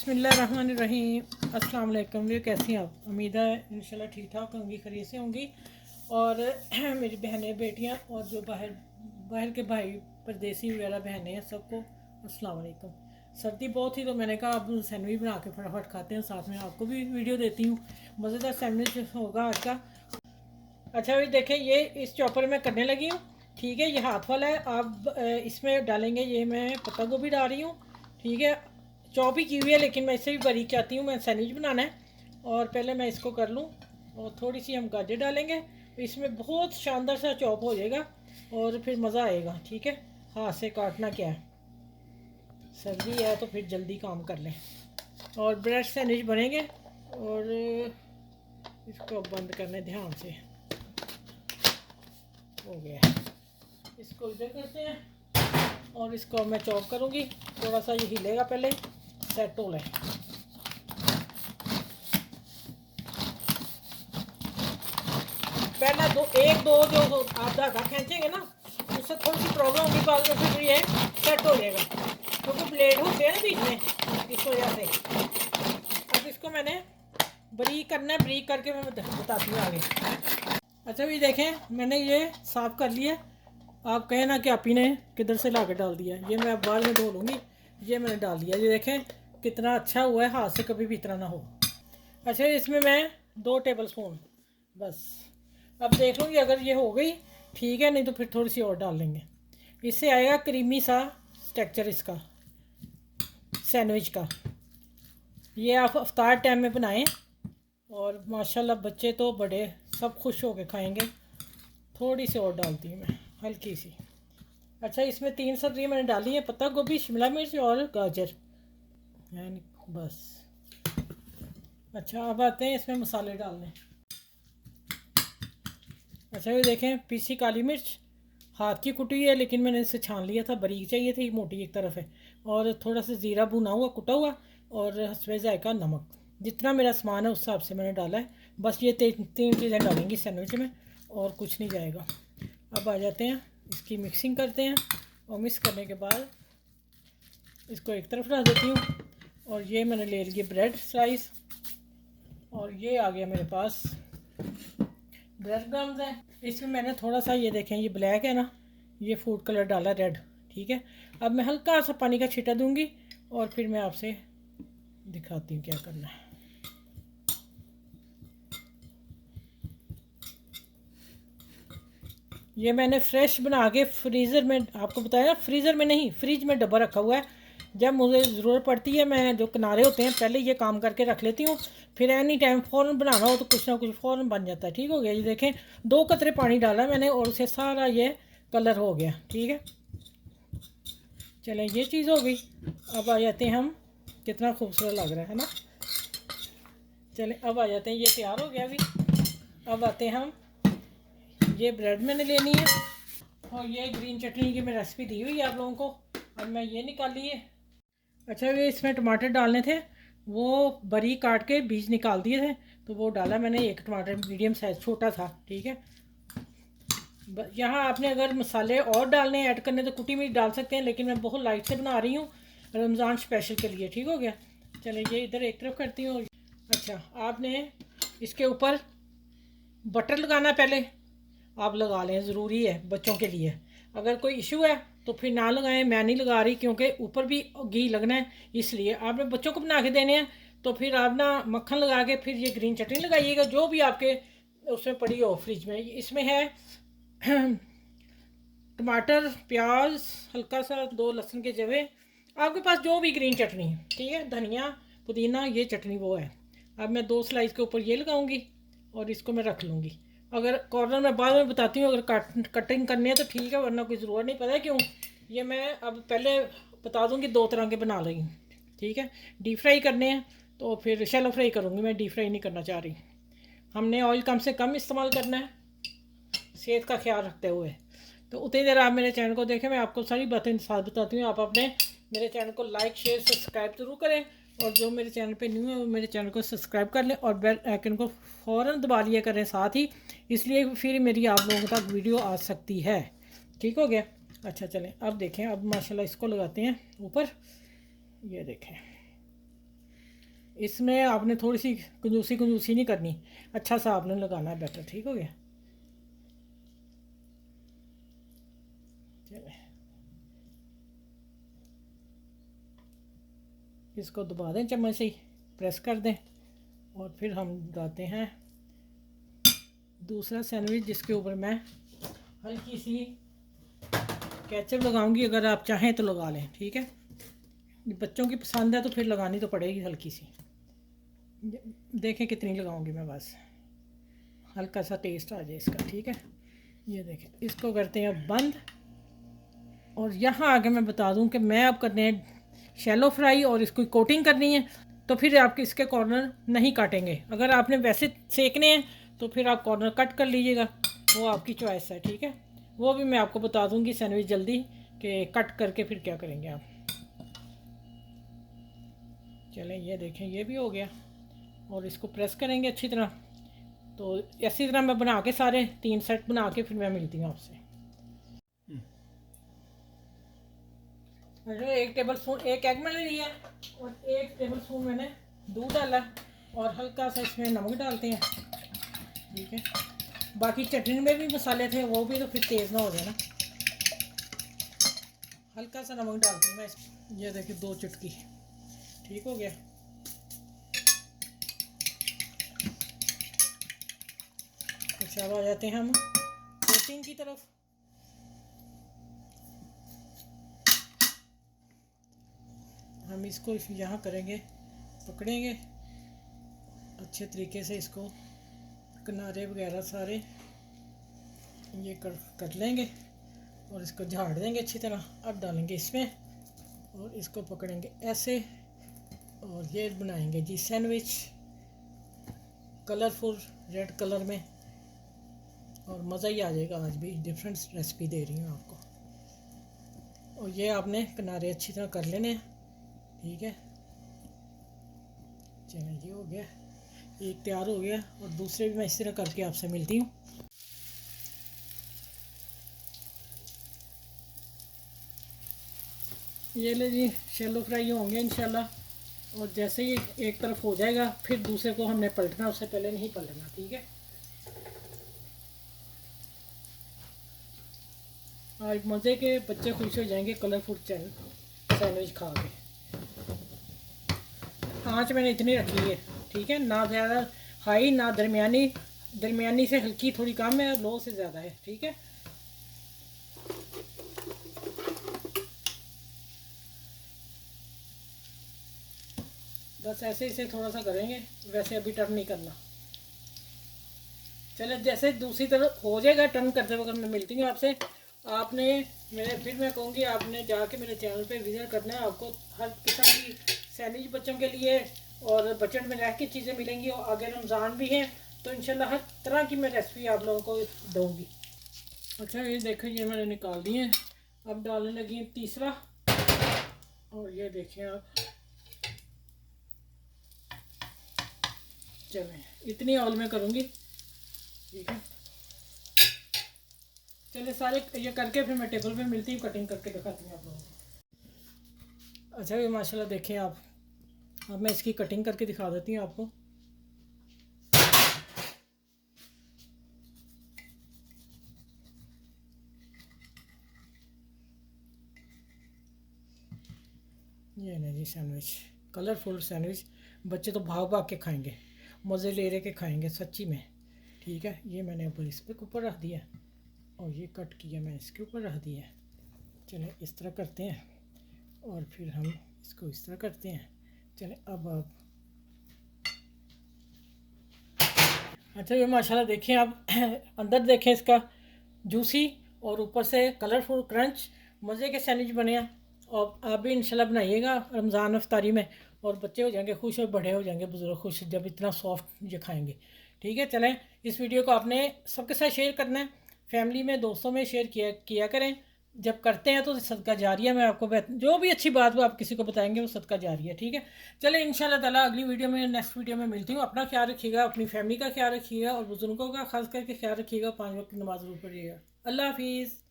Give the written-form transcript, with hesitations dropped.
बिस्मिल्लाहिर्रहमानिर्रहीम। अस्सलाम वालेकुम। ये कैसी हैं आप? उम्मीद है इंशाल्लाह ठीक ठाक होंगी, खैरियत से होंगी। और मेरी बहनें बेटियां और जो बाहर बाहर के भाई परदेसी वगैरह बहनें हैं, सबको अस्सलाम वालेकुम। सर्दी बहुत थी तो मैंने कहा अब सैंडविच बना के फटाफट खाते हैं, साथ में आपको भी वीडियो देती हूँ। मज़ेदार सैंडविच होगा आज का। अच्छा भाई देखें, ये इस चॉपर में करने लगी हूँ। ठीक है, ये हाथ वाला है। आप इसमें डालेंगे, ये मैं पत्ता गोभी डाल रही हूँ। ठीक है, चॉप ही की हुई है, लेकिन मैं इससे भी बारीक चाहती हूँ, मैं सैंडविच बनाना है। और पहले मैं इसको कर लूँ और थोड़ी सी हम गाजर डालेंगे, इसमें बहुत शानदार सा चॉप हो जाएगा और फिर मज़ा आएगा। ठीक है, हाथ से काटना क्या है, सर्दी है तो फिर जल्दी काम कर लें। और ब्रेड सैंडविच बनेंगे। और इसको बंद करने ध्यान से, हो गया। इसको इधर करते हैं और इसको मैं चॉप करूँगी। थोड़ा सा ये हिलेगा, पहले सेट हो जाए। पहला एक दो जो आप धागा खींचेंगे ना, उससे थोड़ी सी प्रॉब्लम होगी, बाद में फिर ये सेट हो जाएगा, क्योंकि ब्लेड होते हैं ना बीच में, इस वजह से। अब इसको मैंने बारीक करना है, बारीक करके मैं बताती हूँ आगे। अच्छा भी देखें, मैंने ये साफ़ कर लिया। आप कहें ना कि आप ही ने किधर से ला के डाल दिया, ये मैं अब बाद में धो लूँगी। ये मैंने डाल दिया, ये देखें कितना अच्छा हुआ है, हाथ से कभी भी इतना ना हो। अच्छा, इसमें मैं 2 टेबल स्पून बस। अब देख लूँगी, अगर ये हो गई ठीक है, नहीं तो फिर थोड़ी सी और डाल लेंगे। इससे आएगा क्रीमी सा टेक्चर इसका सैंडविच का। ये आप इफ्तार टाइम में बनाएं और माशाल्लाह बच्चे तो बड़े सब खुश होकर खाएंगे। थोड़ी सी और डालती हूँ मैं, हल्की सी। अच्छा, इसमें 3 सब्ज़ियाँ मैंने डाली हैं, पत्ता गोभी, शिमला मिर्च और गाजर, बस। अच्छा, अब आते हैं इसमें मसाले डालने। अच्छा, ये देखें, पीसी काली मिर्च हाथ की कुटी है, लेकिन मैंने इसे छान लिया था, बारीक चाहिए थी, मोटी एक तरफ है। और थोड़ा सा ज़ीरा भुना हुआ कुटा हुआ, और हस्बे जायका नमक। जितना मेरा सामान है उस हिसाब से मैंने डाला है। बस ये तीन चीज़ें डालेंगी सैंडविच में, और कुछ नहीं जाएगा। अब आ जाते हैं, इसकी मिक्सिंग करते हैं। और मिक्स करने के बाद इसको एक तरफ रख देती हूँ। और ये मैंने ले लिए ब्रेड स्लाइस, और ये आ गया मेरे पास ब्रेड क्रम्स है। इसमें मैंने थोड़ा सा, ये देखें ये ब्लैक है ना, ये फूड कलर डाला रेड। ठीक है, अब मैं हल्का सा पानी का छींटा दूंगी और फिर मैं आपसे दिखाती हूँ क्या करना है। ये मैंने फ्रेश बना के फ्रीज़र में, आपको बताया फ्रीज़र में नहीं, फ्रिज में डब्बा रखा हुआ है। जब मुझे ज़रूरत पड़ती है, मैं जो किनारे होते हैं पहले ये काम करके रख लेती हूँ, फिर एनी टाइम फ़ौरन बनाना हो तो कुछ ना कुछ फ़ौरन बन जाता है। ठीक हो गया, ये देखें 2 कतरे पानी डाला मैंने और उसे सारा ये कलर हो गया। ठीक है, चलें ये चीज़ हो गई। अब आ जाते हैं हम, कितना खूबसूरत लग रहा है ना। चलें अब आ जाते हैं, ये तैयार हो गया अभी। अब आते हैं हम, ये ब्रेड मैंने लेनी है, और ये ग्रीन चटनी की मैं रेसिपी दी हुई है आप लोगों को। अब मैं ये निकाल ली है। अच्छा, ये इसमें टमाटर डालने थे, वो बारीक काट के बीज निकाल दिए थे, तो वो डाला मैंने। एक टमाटर मीडियम साइज़ छोटा था। ठीक है, यहाँ आपने अगर मसाले और डालने ऐड करने तो कुटी मिर्च डाल सकते हैं, लेकिन मैं बहुत लाइट से बना रही हूँ रमज़ान स्पेशल के लिए। ठीक हो गया, चलिए ये इधर एक तरफ करती हूँ। अच्छा, आपने इसके ऊपर बटर लगाना पहले आप लगा लें, ज़रूरी है बच्चों के लिए। अगर कोई इशू है तो फिर ना लगाएं, मैं नहीं लगा रही, क्योंकि ऊपर भी घी लगना है, इसलिए। आपने बच्चों को बना के देने हैं तो फिर आप ना मक्खन लगा के फिर ये ग्रीन चटनी लगाइएगा, जो भी आपके उसमें पड़ी हो फ्रिज में। इसमें है टमाटर, प्याज, हल्का सा 2 लहसुन के जवे, आपके पास जो भी ग्रीन चटनी है। ठीक है, धनिया, पुदीना, ये चटनी वो है। अब मैं 2 स्लाइस के ऊपर ये लगाऊंगी और इसको मैं रख लूँगी। अगर कॉर्नर में बाद में बताती हूँ, अगर कटिंग करनी है तो ठीक है, वरना कोई ज़रूरत नहीं। पता है क्यों? ये मैं अब पहले बता दूँगी, 2 तरह के बना रही हूँ। ठीक है, डीप फ्राई करने हैं तो फिर शैलो फ्राई करूँगी, मैं डीप फ्राई नहीं करना चाह रही। हमने ऑयल कम से कम इस्तेमाल करना है, सेहत का ख्याल रखते हुए। तो उतनी देर आप मेरे चैनल को देखें, मैं आपको सारी बातें साथ बताती हूँ। आप अपने मेरे चैनल को लाइक, शेयर, सब्सक्राइब ज़रूर करें, और जो मेरे चैनल पे न्यू है वो मेरे चैनल को सब्सक्राइब कर लें और बेल आइकन को फ़ौरन दबा लिया करें साथ ही, इसलिए फिर मेरी आप लोगों तक वीडियो आ सकती है। ठीक हो गया। अच्छा चलें, अब देखें, अब माशाल्लाह इसको लगाते हैं ऊपर। ये देखें, इसमें आपने थोड़ी सी कंजूसी कंजूसी नहीं करनी, अच्छा सा आपने लगाना है बैटर। ठीक हो गया। चले इसको दबा दें, चम्मच से ही प्रेस कर दें, और फिर हम डालते हैं दूसरा सैंडविच, जिसके ऊपर मैं हल्की सी केचप लगाऊंगी। अगर आप चाहें तो लगा लें, ठीक है। बच्चों की पसंद है तो फिर लगानी तो पड़ेगी हल्की सी। देखें कितनी लगाऊंगी मैं, बस हल्का सा टेस्ट आ जाए इसका, ठीक है। ये देखें, इसको करते हैं अब बंद। और यहाँ आगे मैं बता दूं कि मैं अब करने हैं शैलो फ्राई और इसको कोटिंग करनी है, तो फिर आप इसके कॉर्नर नहीं काटेंगे। अगर आपने वैसे सेकने हैं तो फिर आप कॉर्नर कट कर लीजिएगा, वो आपकी चॉइस है, ठीक है। वो भी मैं आपको बता दूंगी सैंडविच जल्दी कि कट करके फिर क्या करेंगे आप। चलें, ये देखें ये भी हो गया, और इसको प्रेस करेंगे अच्छी तरह। तो इसी तरह मैं बना के सारे 3 सेट बना के फिर मैं मिलती हूँ आपसे। मैंने 1 टेबल स्पून 1 एग मैंने लिया, और 1 टेबल स्पून मैंने दूध डाला, और हल्का सा इसमें नमक डालते हैं, ठीक है। बाकी चटनी में भी मसाले थे, वो भी तो फिर तेज़ ना हो जाए ना। हल्का सा नमक डालती हूँ मैं। ये देखिए 2 चुटकी, ठीक हो गया। अच्छा, अब आ जाते हैं हम कोटिंग की तरफ। हम इसको यहाँ करेंगे, पकड़ेंगे अच्छे तरीके से, इसको किनारे वगैरह सारे ये कर लेंगे, और इसको झाड़ देंगे अच्छी तरह। अब डालेंगे इसमें, और इसको पकड़ेंगे ऐसे, और ये बनाएंगे जी सैंडविच कलरफुल रेड कलर में, और मज़ा ही आ जाएगा। आज भी डिफरेंट रेसिपी दे रही हूँ आपको। और ये आपने किनारे अच्छी तरह कर लेने, ठीक है। चलिए, ये हो गया, एक तैयार हो गया, और दूसरे भी मैं इस तरह करके आपसे मिलती हूँ। ये ले जी, शैलो फ्राई होंगे इंशाल्लाह। और जैसे ही एक तरफ हो जाएगा, फिर दूसरे को हमने पलटना, उससे पहले नहीं पलटना, ठीक है। आज मज़े के बच्चे खुश हो जाएंगे कलरफुल सैंडविच खा के। आँच मैंने इतनी रखी है, ठीक है, ना ज़्यादा हाई ना दरमियानी, दरमियानी से हल्की थोड़ी कम है, लो से ज़्यादा है, ठीक है। बस ऐसे इसे थोड़ा सा करेंगे, वैसे अभी टर्न नहीं करना। चले, जैसे दूसरी तरफ हो जाएगा टर्न करते वक्त मैं मिलती हूँ आपसे। आपने फिर मैं कहूँगी आपने जाके मेरे चैनल पे विजिट करना है। आपको हर किस्म की सैंडविच बच्चों के लिए और बजट में रह की चीज़ें मिलेंगी, और आगे रमज़ान भी है तो इंशाल्लाह हर तरह की मैं रेसिपी आप लोगों को दूँगी। अच्छा, ये देखो, ये मैंने निकाल दिए। अब डालने लगी है तीसरा, और ये देखें आप। चलें, इतनी ऑयल में करूँगी, ठीक है। चलिए, सारे ये करके फिर मैं टेबल पे मिलती हूँ, कटिंग करके दिखाती हूँ आप लोगों को। अच्छा, ये माशाल्लाह देखें आप। अब मैं इसकी कटिंग करके दिखा देती हूँ आपको। ये नहीं जी सैंडविच, कलरफुल सैंडविच, बच्चे तो भाग भाग के खाएंगे, मज़े ले के खाएंगे सच्ची में, ठीक है। ये मैंने ऊपर इस पे ऊपर रख दिया, और ये कट किया मैं इसके ऊपर रख दिया। चले, इस तरह करते हैं, और फिर हम इसको इस तरह करते हैं। चले, अब आप अच्छा, ये माशाल्लाह देखें आप। अंदर देखें इसका जूसी, और ऊपर से कलरफुल क्रंच, मज़े के सैंडविच बने हैं। और आप भी इंशाल्लाह बनाइएगा रमज़ान अफ्तारी में, और बच्चे हो जाएंगे खुश और बड़े हो जाएंगे बुज़ुर्ग खुश, जब इतना सॉफ्ट ये खाएंगे, ठीक है। चलें, इस वीडियो को आपने सबके साथ शेयर करना है, फैमिली में दोस्तों में शेयर किया करें। जब करते हैं तो सदका जारिया, मैं आपको जो भी अच्छी बात वो आप किसी को बताएंगे वो सदका जारिया, ठीक है। चले, इंशाल्लाह ताला अगली वीडियो में, नेक्स्ट वीडियो में मिलती हूँ। अपना ख्याल रखिएगा, अपनी फैमिली का ख्याल रखिएगा, और बुजुर्गों का खास करके ख्याल रखिएगा। 5 वक्त की नमाज जरूर पढ़िएगा। अल्लाह हाफिज़।